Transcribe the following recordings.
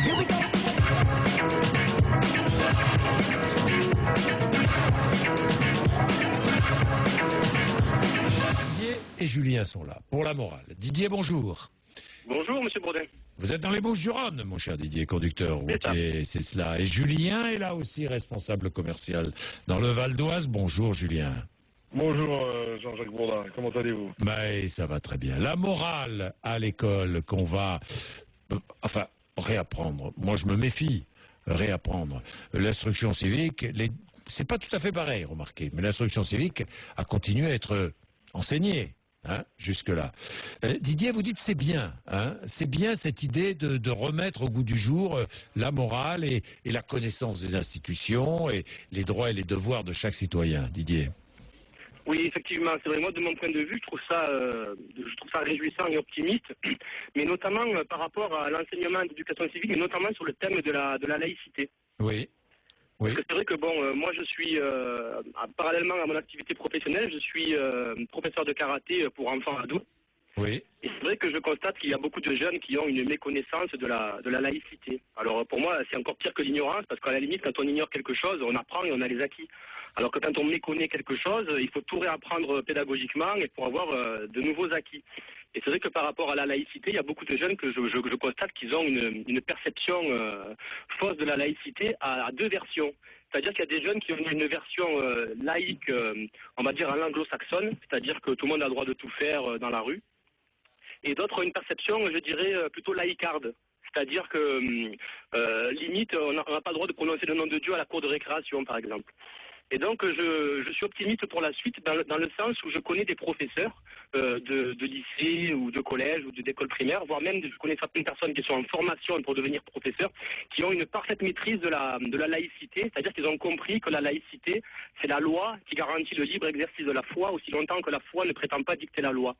Didier et Julien sont là pour la morale. Didier, bonjour. Bonjour, monsieur Bourdin. Vous êtes dans les Bouches-du-Rhône, mon cher Didier, conducteur routier, c'est cela. Et Julien est là aussi, responsable commercial dans le Val d'Oise. Bonjour, Julien. Bonjour Jean-Jacques Bourdin, comment allez-vous? Mais ça va très bien. La morale à l'école qu'on va, réapprendre. Moi, je me méfie, réapprendre. L'instruction civique, c'est pas tout à fait pareil, remarquez, mais l'instruction civique a continué à être enseignée. Jusque-là. Didier, vous dites c'est bien, c'est bien cette idée de remettre au goût du jour la morale et la connaissance des institutions et les droits et les devoirs de chaque citoyen. Didier. Oui, effectivement, c'est vrai. Moi, de mon point de vue, je trouve ça réjouissant et optimiste, mais notamment par rapport à l'enseignement d'éducation civique et notamment sur le thème de la laïcité. Oui. Oui. Parce que c'est vrai que moi je suis, parallèlement à mon activité professionnelle, je suis professeur de karaté pour enfants ados. Oui. Et c'est vrai que je constate qu'il y a beaucoup de jeunes qui ont une méconnaissance de la laïcité. Alors pour moi, c'est encore pire que l'ignorance, parce qu'à la limite, quand on ignore quelque chose, on apprend et on a les acquis. Alors que quand on méconnaît quelque chose, il faut tout réapprendre pédagogiquement et pour avoir de nouveaux acquis. Et c'est vrai que par rapport à la laïcité, il y a beaucoup de jeunes que je constate qu'ils ont une perception fausse de la laïcité à deux versions. C'est-à-dire qu'il y a des jeunes qui ont une version laïque, on va dire à l'anglo-saxonne, c'est-à-dire que tout le monde a le droit de tout faire dans la rue. Et d'autres ont une perception, je dirais, plutôt laïcarde. C'est-à-dire que, limite, on n'a pas le droit de prononcer le nom de Dieu à la cour de récréation, par exemple. Et donc, je suis optimiste pour la suite, dans le sens où je connais des professeurs de lycée ou de collège ou d'école primaire, voire même je connais certaines personnes qui sont en formation pour devenir professeurs, qui ont une parfaite maîtrise de la laïcité, c'est-à-dire qu'ils ont compris que la laïcité, c'est la loi qui garantit le libre exercice de la foi, aussi longtemps que la foi ne prétend pas dicter la loi.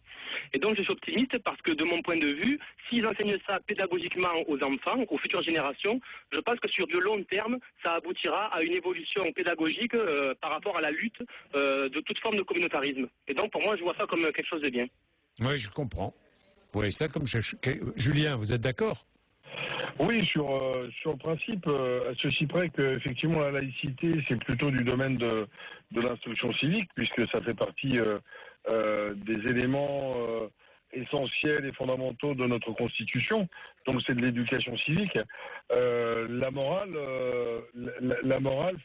Et donc, je suis optimiste parce que, de mon point de vue, s'ils enseignent ça pédagogiquement aux enfants, aux futures générations, je pense que sur du long terme, ça aboutira à une évolution pédagogique par rapport à la lutte de toute forme de communautarisme. Et donc, pour moi, je vois ça comme quelque chose de bien. Oui, je comprends. Oui, ça comme Julien, vous êtes d'accord? Oui, sur le principe, à ceci près que effectivement la laïcité, c'est plutôt du domaine de l'instruction civique, puisque ça fait partie des éléments essentiels et fondamentaux de notre Constitution. Donc c'est de l'éducation civique. La morale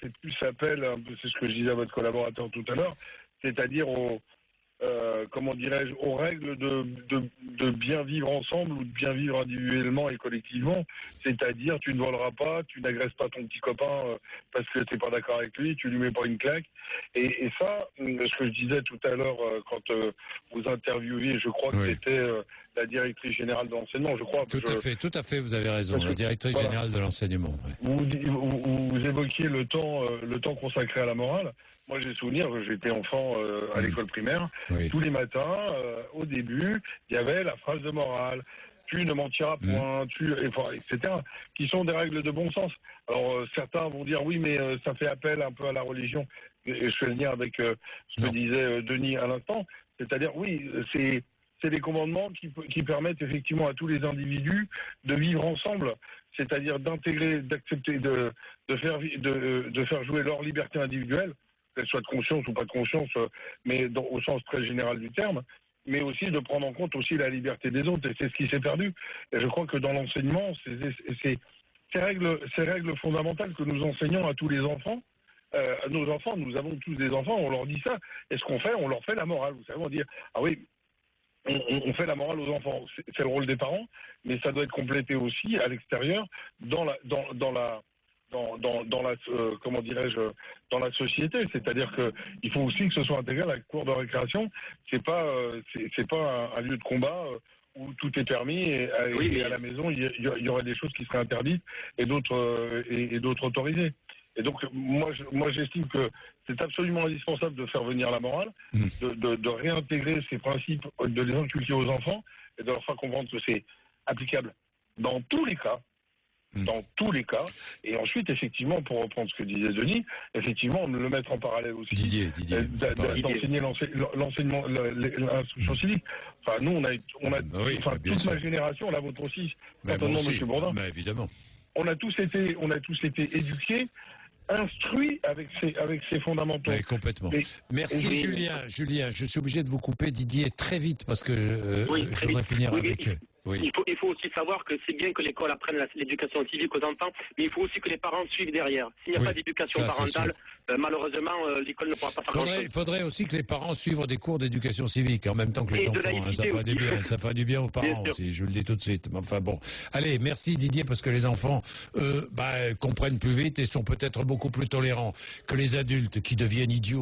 fait plus appel, un peu, c'est ce que je disais à votre collaborateur tout à l'heure, c'est-à-dire aux règles de bien vivre ensemble ou de bien vivre individuellement et collectivement. C'est-à-dire, tu ne voleras pas, tu n'agresses pas ton petit copain parce que t'es pas d'accord avec lui, tu lui mets pas une claque. Et ça, ce que je disais tout à l'heure quand vous interviewiez, je crois que c'était la directrice générale de l'enseignement, je crois. Tout à fait, vous avez raison, la directrice générale de l'enseignement. Ouais. Vous évoquiez le temps consacré à la morale. Moi, j'ai souvenir que j'étais enfant à l'école primaire. Oui. Tous les matins, au début, il y avait la phrase de morale. Tu ne mentiras point, etc. Qui sont des règles de bon sens. Alors, certains vont dire, oui, mais ça fait appel un peu à la religion. Et je fais le lien avec ce que disait Denis à l'instant. C'est-à-dire, oui, c'est des commandements qui permettent effectivement à tous les individus de vivre ensemble. C'est-à-dire d'intégrer, d'accepter, de faire jouer leur liberté individuelle, qu'elle soit de conscience ou pas de conscience, mais au sens très général du terme, mais aussi de prendre en compte aussi la liberté des autres, et c'est ce qui s'est perdu. Et je crois que dans l'enseignement, c'est ces règles fondamentales que nous enseignons à tous les enfants, à nos enfants, nous avons tous des enfants, on leur dit ça, et ce qu'on fait, on leur fait la morale, vous savez, on dit, ah oui, on fait la morale aux enfants, c'est le rôle des parents, mais ça doit être complété aussi à l'extérieur, dans la dans la société, c'est-à-dire que il faut aussi que ce soit intégré à la cour de récréation. C'est pas un lieu de combat où tout est permis et à la maison il y aurait des choses qui seraient interdites et d'autres autorisées. Et donc moi j'estime que c'est absolument indispensable de faire venir la morale, de réintégrer ces principes, de les inculquer aux enfants et de leur faire comprendre que c'est applicable dans tous les cas. Dans tous les cas, et ensuite, effectivement, pour reprendre ce que disait Denis, effectivement, le mettre en parallèle aussi, d'enseigner l'enseignement, l'instruction civique. Enfin, nous, toute ma génération, la vôtre aussi, certainement, M. Bourdin. Évidemment. on a tous été éduqués, instruits avec ces fondamentaux. Oui, complètement. Merci Julien, je suis obligé de vous couper, Didier, très vite parce que je voudrais finir avec eux. Oui. Il faut aussi savoir que c'est bien que l'école apprenne l'éducation civique aux enfants, mais il faut aussi que les parents suivent derrière. S'il n'y a pas d'éducation parentale, malheureusement, l'école ne pourra pas faire grand-chose. Il faudrait aussi que les parents suivent des cours d'éducation civique en même temps que les enfants. Ça fera du bien aux parents aussi, je le dis tout de suite. Enfin bon. Allez, merci Didier, parce que les enfants comprennent plus vite et sont peut-être beaucoup plus tolérants que les adultes qui deviennent idiots.